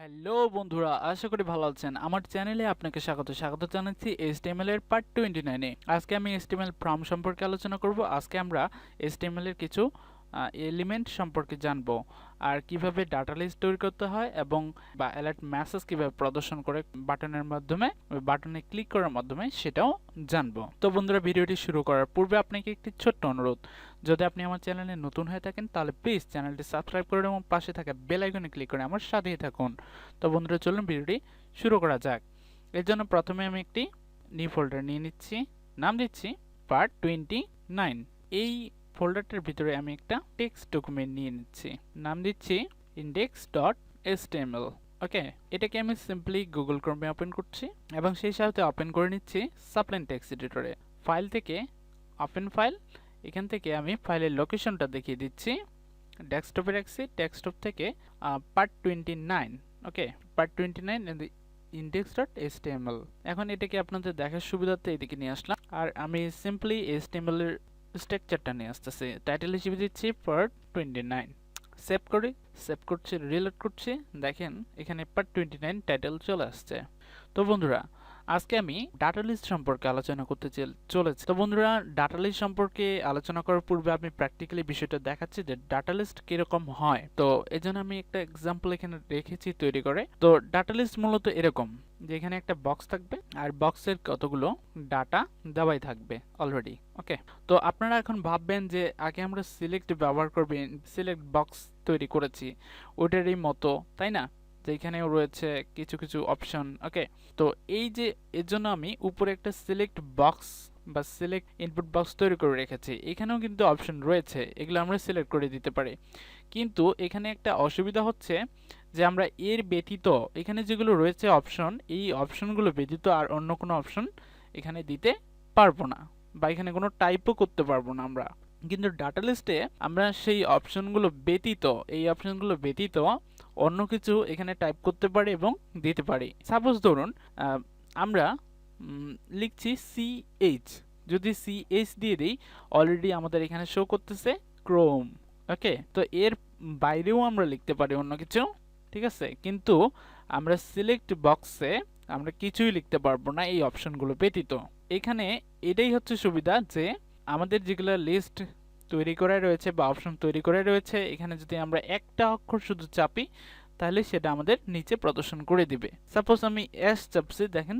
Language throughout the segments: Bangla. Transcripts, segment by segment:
হ্যালো বন্ধুরা, আশা করি ভালো আছেন। আমার চ্যানেলে আপনাকে স্বাগত জানাচ্ছি HTML এর পার্ট 29 এ। আজকে আমি HTML ফর্ম সম্পর্কে আলোচনা করব। আজকে আমরা HTML এর কিছু এলিমেন্ট সম্পর্কে জানব আর কিভাবে ডাটা লিস্ট তৈরি করতে হয় এবং অ্যালার্ট মেসেজ কিভাবে প্রদর্শন করে বাটনের মাধ্যমে, বাটনে ক্লিক করার মাধ্যমে সেটাও জানব। তো বন্ধুরা, ভিডিওটি শুরু করার পূর্বে আপনাকে একটি ছোট্ট অনুরোধ, যদি আপনি আমার চ্যানেলে নতুন হয়ে থাকেন তাহলে প্লিজ চ্যানেলটি সাবস্ক্রাইব করুন এবং পাশে থাকা বেল আইকনে ক্লিক করে আমার সাথেই থাকুন। তো বন্ধুরা, চলুন ভিডিওটি শুরু করা যাক। এর জন্য প্রথমে আমি একটি নিউ ফোল্ডার নিয়ে নিচ্ছি, নাম দিচ্ছি পার্ট 29। এই ফোল্ডারটার ভিতরে আমি একটা টেক্সট ডকুমেন্ট নিয়ে নিচ্ছি, নাম দিচ্ছি index.html। ওকে, এটাকে আমি সিম্পলি গুগল ক্রোমে ওপেন করছি এবং সেই সাথে ওপেন করে নিচ্ছি সাপ্লাইন টেক্সট এডিটরে। ফাইল থেকে ওপেন ফাইল, এখান থেকে আমি ফাইলের লোকেশনটা দেখিয়ে দিচ্ছি। ডেস্কটপে রাখছি, ডেস্কটপ থেকে পার্ট 29। ওকে, পার্ট 29 index.html। এখন এটাকে আপনাদের দেখার সুবিধার্থে এদিকে নিয়ে আসলাম আর আমি সিম্পলি HTML এর স্ট্রাকচারটা নিয়ে আসতেছি। টাইটেল হিসেবে দিচ্ছি পার্ট 29। সেভ করি, সেভ করছি, রিলোড করছি। দেখেন এখানে পার্ট 29 টাইটেল চলে আসছে। তো বন্ধুরা, আজকে আমি ডাটা লিস্ট সম্পর্কে আলোচনা করতে চলেছি। তো বন্ধুরা, ডাটা লিস্ট সম্পর্কে আলোচনা করার পূর্বে আমি প্র্যাকটিক্যালি বিষয়টা দেখাচ্ছি যে ডাটা লিস্ট কিরকম হয়। তো এজন্য আমি একটা এক্সাম্পল এখানে রেখেছি তৈরি করে। তো ডাটা লিস্ট মূলত এরকম যে এখানে একটা বক্স থাকবে আর বক্সের কতগুলো ডাটা দেওয়াই থাকবে অলরেডি। ওকে, তো আপনারা এখন ভাববেন যে আগে আমরা সিলেক্ট ব্যবহার করবেন, সিলেক্ট বক্স তৈরি করেছি ওটারই মতো, তাই না? যেখানেও রয়েছে কিছু কিছু অপশন। ওকে, তো এই যে এর জন্য আমি উপরে একটা সিলেক্ট বক্স বা সিলেক্ট ইনপুট বক্স তৈরি করে রেখেছি। এখানেও কিন্তু অপশন রয়েছে, এগুলো আমরা সিলেক্ট করে দিতে পারি। কিন্তু এখানে একটা অসুবিধা হচ্ছে যে আমরা এর ব্যতীত এখানে যেগুলো রয়েছে অপশন, এই অপশনগুলো ব্যতীত আর অন্য কোনো অপশন এখানে দিতে পারবো না বা এখানে কোনো টাইপও করতে পারবো না আমরা। কিন্তু ডাটা লিস্টে আমরা সেই অপশনগুলো ব্যতীত, এই অপশনগুলো ব্যতীত অন্য কিছু এখানে টাইপ করতে পারি এবং দিতে পারি। সাপোজ ধরুন আমরা লিখছি CH, যদি CH দিয়ে দিই অলরেডি আমাদের এখানে শো করতেছে ক্রোম। ওকে, তো এর বাইরেও আমরা লিখতে পারি অন্য কিছু, ঠিক আছে? কিন্তু আমরা সিলেক্ট বক্সে আমরা কিছুই লিখতে পারবো না এই অপশনগুলো ব্যতীত। এখানে এটাই হচ্ছে সুবিধা যে আমাদের যেগুলো লিস্ট তৈরি করা রয়েছে বা অপশন তৈরি করা রয়েছে, এখানে যদি আমরা একটা অক্ষর শুধু চাপি তাহলে সেটা আমাদের নিচে প্রদর্শন করে দিবে। সাপোজ আমি এস চাপছি, দেখেন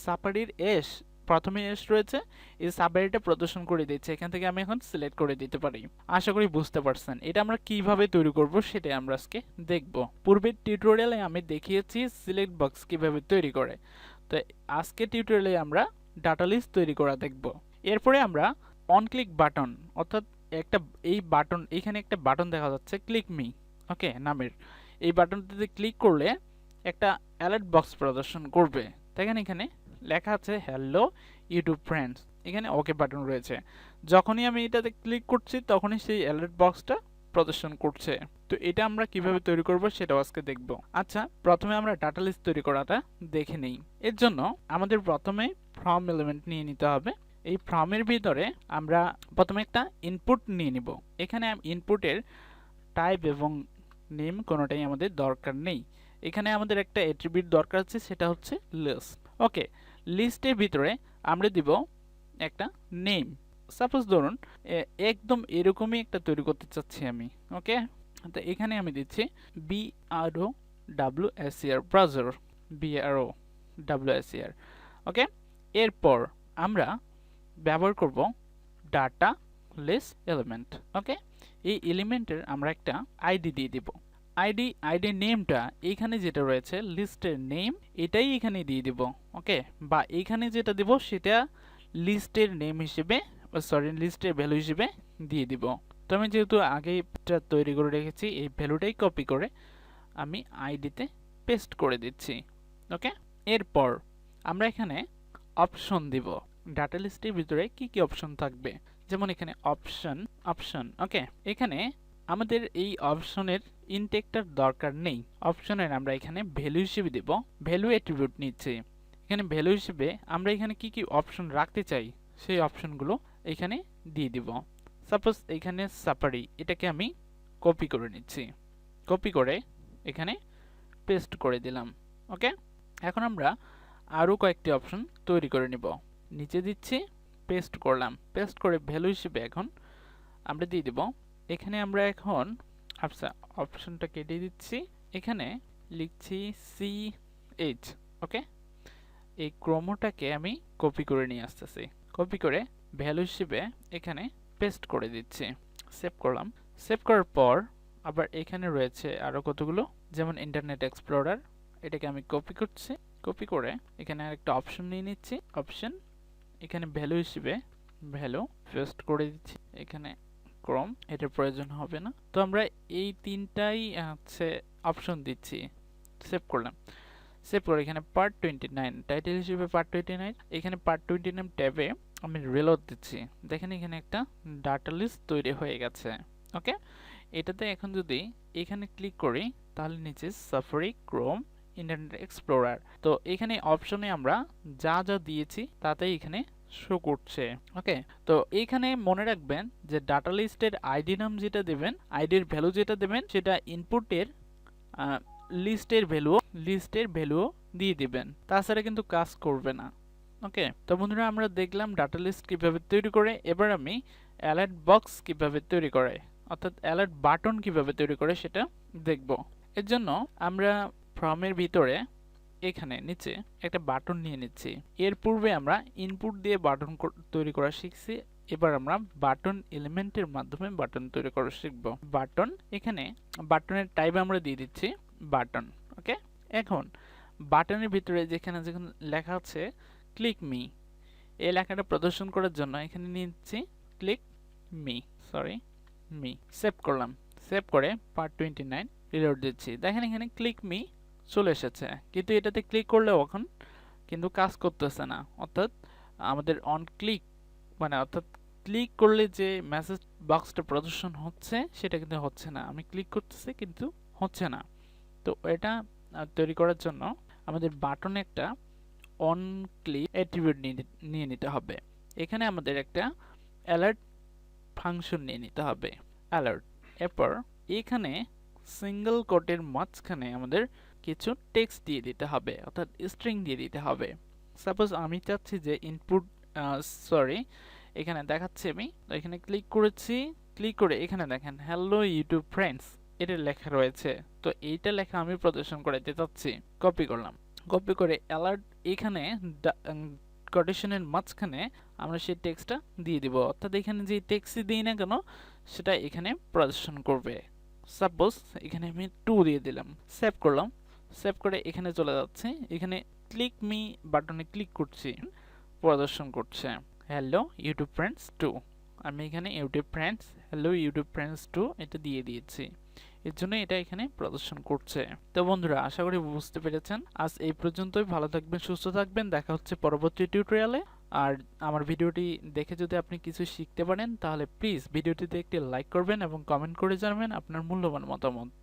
সাফারির এস, প্রথমে এস রয়েছে, এই সাফারিটা প্রদর্শন করে দিচ্ছে। এখান থেকে আমি এখন সিলেক্ট করে দিতে পারি। আশা করি বুঝতে পারছেন এটা আমরা কিভাবে তৈরি করব সেটাই আমরা আজকে দেখব। পূর্বের টিউটোরিয়ালে আমি দেখিয়েছি সিলেক্ট বক্স কিভাবে তৈরি করে। তো আজকে টিউটোরিয়ালে আমরা ডাটা লিস্ট তৈরি করা দেখব। এরপরে আমরা অন ক্লিক বাটন, অর্থাৎ একটা এই বাটন, এখানে একটা বাটন দেখা যাচ্ছে ক্লিক মি, ওকে নামের, এই বাটনটিতে ক্লিক করলে একটা অ্যালার্ট বক্স প্রদর্শন করবে। দেখেন এখানে লেখা আছে হ্যালো ইউটিউব ফ্রেন্ডস, এখানে ওকে বাটন রয়েছে। যখনই আমি এটাতে ক্লিক করছি তখনই সেই অ্যালার্ট বক্সটা প্রদর্শন করছে। তো এটা আমরা কিভাবে তৈরি করব সেটাও আজকে দেখব। আচ্ছা, প্রথমে আমরা ডাটা লিস্ট তৈরি করাটা দেখে নেই। এর জন্য আমাদের প্রথমে ফর্ম এলিমেন্ট নিয়ে নিতে হবে। এই ফর্মের ভিতরে আমরা প্রথমে একটা ইনপুট নিয়ে নিব। এখানে ইনপুটের টাইপ এবং নেম কোনোটাই আমাদের দরকার নেই। এখানে আমাদের একটা অ্যাট্রিবিউট দরকার আছে, সেটা হচ্ছে লিস্ট। ওকে, লিস্টের ভিতরে আমরা দিব একটা নেম। সাপোজ ধরুন একদম এরকমই একটা তৈরি করতে চাচ্ছি আমি। ওকে, তো এখানে আমি দিচ্ছি BROWSER, ব্রাউজার, BROWSER। ওকে, এরপর আমরা ব্যবহার করব ডাটা লিস্ট এলিমেন্ট। ওকে, এই এলিমেন্টের আমরা একটা আইডি দিয়ে দিব। আইডি নেমটা এখানে যেটা রয়েছে লিস্টের নেম, এটাই এখানে দিয়ে দিব। ওকে, বা এখানে যেটা দিব সেটা লিস্টের নেম হিসেবে, সরি লিস্টের ভ্যালু হিসেবে দিয়ে দিব। তো আমি যেহেতু আগে তৈরি করে রেখেছি, এই ভ্যালুটাই কপি করে আমি আইডিতে পেস্ট করে দিচ্ছি। ওকে, এরপর আমরা এখানে অপশন দিব। ডাটা লিস্টের ভিতরে কি কি অপশন থাকবে, যেমন এখানে অপশন। ওকে, এখানে আমাদের এই অপশনের ইনটেক্সটার দরকার নেই। অপশনের আমরা এখানে ভ্যালু হিসেবে দেব, ভ্যালু অ্যাট্রিবিউট নিচ্ছে। এখানে ভ্যালু হিসেবে আমরা এখানে কি কি অপশন রাখতে চাই সেই অপশনগুলো এখানে দিয়ে দিব। সাপোজ এখানে সাফারি, এটাকে আমি কপি করে নিচ্ছি। কপি করে এখানে পেস্ট করে দিলাম। ওকে, এখন আমরা আরও কয়েকটি অপশন তৈরি করে নিব। নিচে দিচ্ছি, পেস্ট করলাম, পেস্ট করে ভ্যালু হিসেবে এখন আমরা দিয়ে দিব। এখানে আমরা এখন আচ্ছা অপশনটা কেটে দিচ্ছি, এখানে লিখছি CH। ওকে, এই ক্রমটাকে আমি কপি করে নিয়ে আসতেছি, কপি করে ভ্যালু হিসেবে এখানে পেস্ট করে দিচ্ছি। সেভ করলাম। সেভ করার পর আবার এখানে রয়েছে আরো কতগুলো, যেমন ইন্টারনেট এক্সপ্লোরার, এটাকে আমি কপি করছি। কপি করে এখানে আরেকটা অপশন নিয়ে নিচ্ছি, অপশন, এখানে ভ্যালু হিসেবে ভ্যালু পেস্ট করে দিচ্ছি। এখানে ক্রম, এটার প্রয়োজন হবে না। তো আমরা এই তিনটাই হচ্ছে অপশন দিচ্ছি। সেভ করলাম। সেভ করে এখানে পার্ট 29 টাইটেল হিসেবে পার্ট 29, এখানে পার্ট 29 ট্যাবে আমি রিলোড দিচ্ছি। দেখেন এখানে একটা ডাটা লিস্ট তৈরি হয়ে গেছে। ওকে, এটাতে এখন যদি এখানে ক্লিক করি তাহলে নিচে সাফারি, ক্রোম, ইন্টারনেট এক্সপ্লোরার, তো এখানে অপশনে আমরা যা যা দিয়েছি তাতেই এখানে শো করছে। ওকে, তো এইখানে মনে রাখবেন যে ডাটা লিস্টের আইডি নাম যেটা দেবেন, আইডির ভ্যালু যেটা দেবেন সেটা ইনপুটের লিস্টের ভ্যালু দিয়ে দিবেন, তাছাড়া কিন্তু কাজ করবে না। ওকে, তো বন্ধুরা আমরা দেখলাম ডাটা লিস্ট কিভাবে তৈরি করে। এবার আমি অ্যালার্ট বক্স কিভাবে তৈরি করে, অর্থাৎ অ্যালার্ট বাটন কিভাবে তৈরি করে সেটা দেখব। এর জন্য আমরা ফর্মের ভিতরে এখানে নিচে একটা বাটন নিয়ে নিচ্ছি। এর পূর্বে আমরা ইনপুট দিয়ে বাটন তৈরি করা শিখছি, এবার আমরা বাটন এলিমেন্টের মাধ্যমে বাটন তৈরি করা শিখব। বাটন, এখানে বাটনের টাইপ আমরা দিয়ে দিচ্ছি বাটন। ওকে, এখন বাটনের ভিতরে যেখানে যেখানে লেখা আছে ক্লিক মি, এই লেখাটা প্রদর্শন করার জন্য এখানে নিচ্ছি ক্লিক মি, মি। সেভ করলাম। সেভ করে পার্ট 29 রিলোড দিচ্ছি। দেখেন এখানে ক্লিক মি চলে এসেছে, কিন্তু এটাতে ক্লিক করলেও এখন কিন্তু কাজ করতেছে না। অর্থাৎ আমাদের অন ক্লিক মানে অর্থাৎ ক্লিক করলে যে মেসেজ বক্সটা প্রদর্শন হচ্ছে সেটা কিন্তু হচ্ছে না। আমি ক্লিক করতেছি কিন্তু হচ্ছে না। তো এটা তৈরি করার জন্য আমাদের বাটনে একটা অন ক্লিক অ্যাট্রিবিউট নিয়ে নিতে হবে। এখানে আমাদের একটা অ্যালার্ট ফাংশন নিয়ে নিতে হবে, অ্যালার্ট। এরপর এখানে সিঙ্গেল কোটের মাঝখানে আমাদের কিছু টেক্সট দিয়ে দিতে হবে, অর্থাৎ স্ট্রিং দিয়ে দিতে হবে। সাপোজ আমি চাচ্ছি যে ইনপুট এখানে দেখাচ্ছি আমি, তো এখানে ক্লিক করেছি, ক্লিক করে এখানে দেখেন হ্যালো ইউটিউব ফ্রেন্ডস এটা লেখা রয়েছে। তো এইটা লেখা আমি প্রদর্শন করাতে চাচ্ছি। কপি করলাম, কপি করে অ্যালার্ট এখানে কোটেশনের মাঝখানে আমরা সেই টেক্সটটা দিয়ে দিব, অর্থাৎ এখানে যে টেক্সটই দিই না কেন সেটা এখানে প্রদর্শন করবে। সাপোজ এখানে আমি 2 দিয়ে দিলাম। সেভ করলাম। সেভ করে এখানে চলে যাচ্ছে, এখানে ক্লিক মি বাটনে ক্লিক করছি, প্রদর্শন করছে হ্যালো ইউটিউব ফ্রেন্ডস 2। আমি এখানে YouTube friends, hello YouTube friends 2 এটা দিয়ে দিয়েছি, এর জন্য এটা এখানে প্রদর্শন করছে। তো বন্ধুরা আশা করি বুঝতে পেরেছেন। আজ এই পর্যন্তই। ভালো থাকবেন, সুস্থ থাকবেন, দেখা হচ্ছে পরবর্তী টিউটোরিয়ালে। আর আমার ভিডিওটি দেখে যদি আপনি কিছু শিখতে পারেন তাহলে প্লিজ ভিডিওটিতে একটি লাইক করবেন এবং কমেন্ট করে জানাবেন আপনার মূল্যবান মতামত।